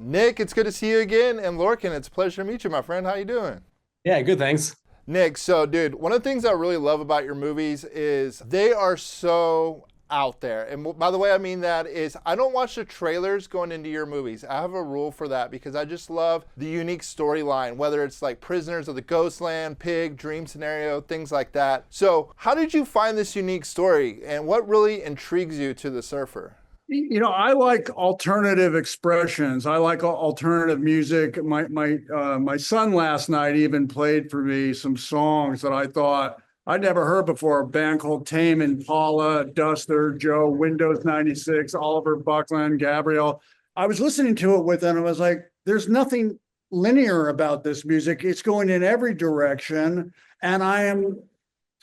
Nick, it's good to see you again. And Lorcan, it's a pleasure to meet you, my friend. How you doing? Yeah, good, thanks. Nick, so dude, one of the things I really love about your movies is they are so out there. And by the way I mean that is I don't watch the trailers going into your movies. I have a rule for that because I just love the unique storyline, whether it's like Prisoners of the Ghostland, Pig, Dream Scenario, things like that. So how did you find this unique story and what really intrigues you to the Surfer? I like alternative expressions. I like alternative music. My son last night even played for me some songs that I thought I'd never heard before. A band called Tame Impala, Duster, Joe, Windows 96, Oliver Buckland, Gabriel. I was listening to it with them and I was like, there's nothing linear about this music. It's going in every direction. And I am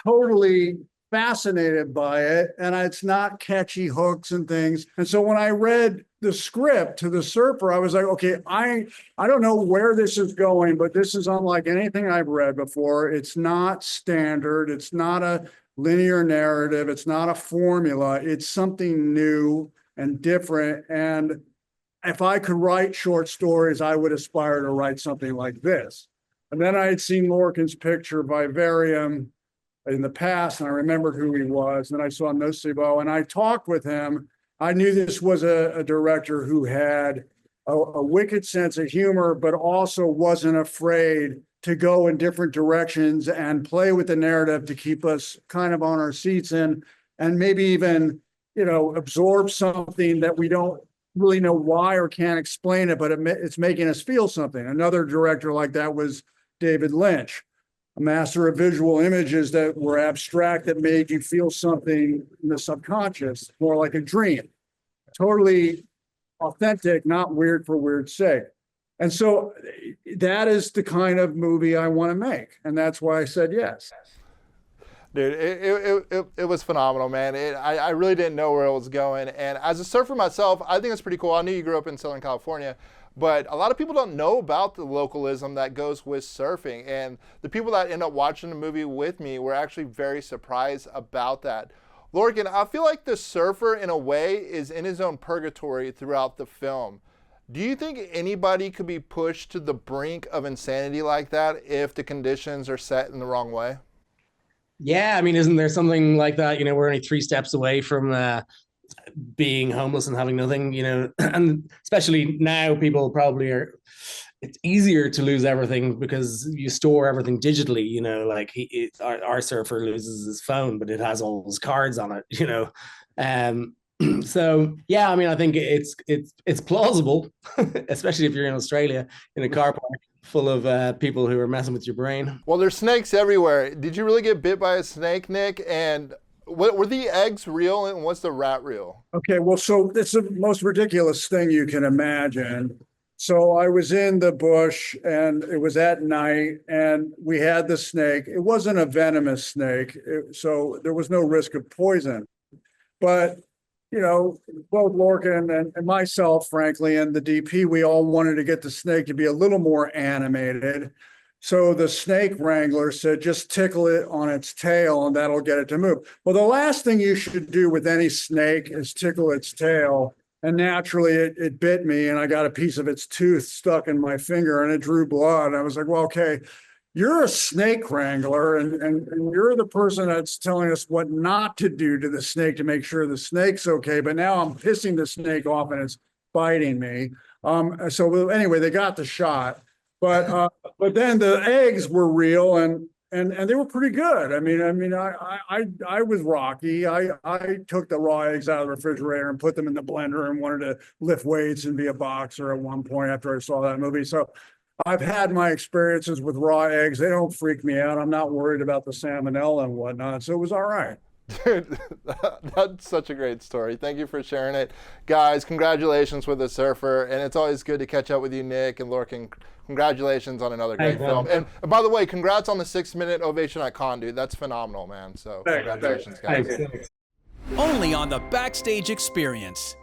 totally fascinated by it, and it's not catchy hooks and things. And so when I read the script to the Surfer, I was like, okay, I don't know where this is going, but this is unlike anything I've read before. It's not standard. It's not a linear narrative. It's not a formula. It's something new and different. And if I could write short stories, I would aspire to write something like this. And then I had seen Lorcan's picture, Vivarium, in the past, and I remembered who he was. And I saw Nocebo, and I talked with him. I knew this was a director who had a wicked sense of humor, but also wasn't afraid to go in different directions and play with the narrative to keep us kind of on our seats and maybe even, absorb something that we don't really know why or can't explain it, but it's making us feel something. Another director like that was David Lynch, a master of visual images that were abstract, that made you feel something in the subconscious, more like a dream. Totally authentic, not weird for weird's sake. And so that is the kind of movie I want to make. And that's why I said yes. Dude, it was phenomenal, man. I really didn't know where it was going. And as a surfer myself, I think it's pretty cool. I knew you grew up in Southern California, but a lot of people don't know about the localism that goes with surfing. And the people that end up watching the movie with me were actually very surprised about that. Lorcan, I feel like the surfer, in a way, is in his own purgatory throughout the film. Do you think anybody could be pushed to the brink of insanity like that if the conditions are set in the wrong way? Yeah, I mean, isn't there something like that? We're only 3 steps away from being homeless and having nothing, and especially now people probably are, it's easier to lose everything because you store everything digitally, like our surfer loses his phone, but it has all his cards on it, so yeah, I mean, I think it's plausible, especially if you're in Australia in a car park full of people who are messing with your brain. Well, there's snakes everywhere. Did you really get bit by a snake, Nick? And what were the eggs real and what's the rat real? Okay, well, so it's the most ridiculous thing you can imagine. So I was in the bush and it was at night and we had the snake. It wasn't a venomous snake, so there was no risk of poison. But both Lorcan and myself, frankly, and the DP, we all wanted to get the snake to be a little more animated. So the snake wrangler said, just tickle it on its tail and that'll get it to move. Well, the last thing you should do with any snake is tickle its tail. And naturally it bit me and I got a piece of its tooth stuck in my finger and it drew blood. I was like, well, okay, you're a snake wrangler and you're the person that's telling us what not to do to the snake to make sure the snake's okay. But now I'm pissing the snake off and it's biting me. So anyway, they got the shot. But then the eggs were real and they were pretty good. I mean, I was rocky. I took the raw eggs out of the refrigerator and put them in the blender and wanted to lift weights and be a boxer at one point after I saw that movie. So I've had my experiences with raw eggs. They don't freak me out. I'm not worried about the salmonella and whatnot. So it was all right. Dude, that's such a great story. Thank you for sharing it. Guys, congratulations with the Surfer. And it's always good to catch up with you, Nick and Lorcan. Congratulations on another great film. And by the way, congrats on the 6-minute ovation at Con, dude. That's phenomenal, man. So congratulations, guys. Only on the Backstage Experience.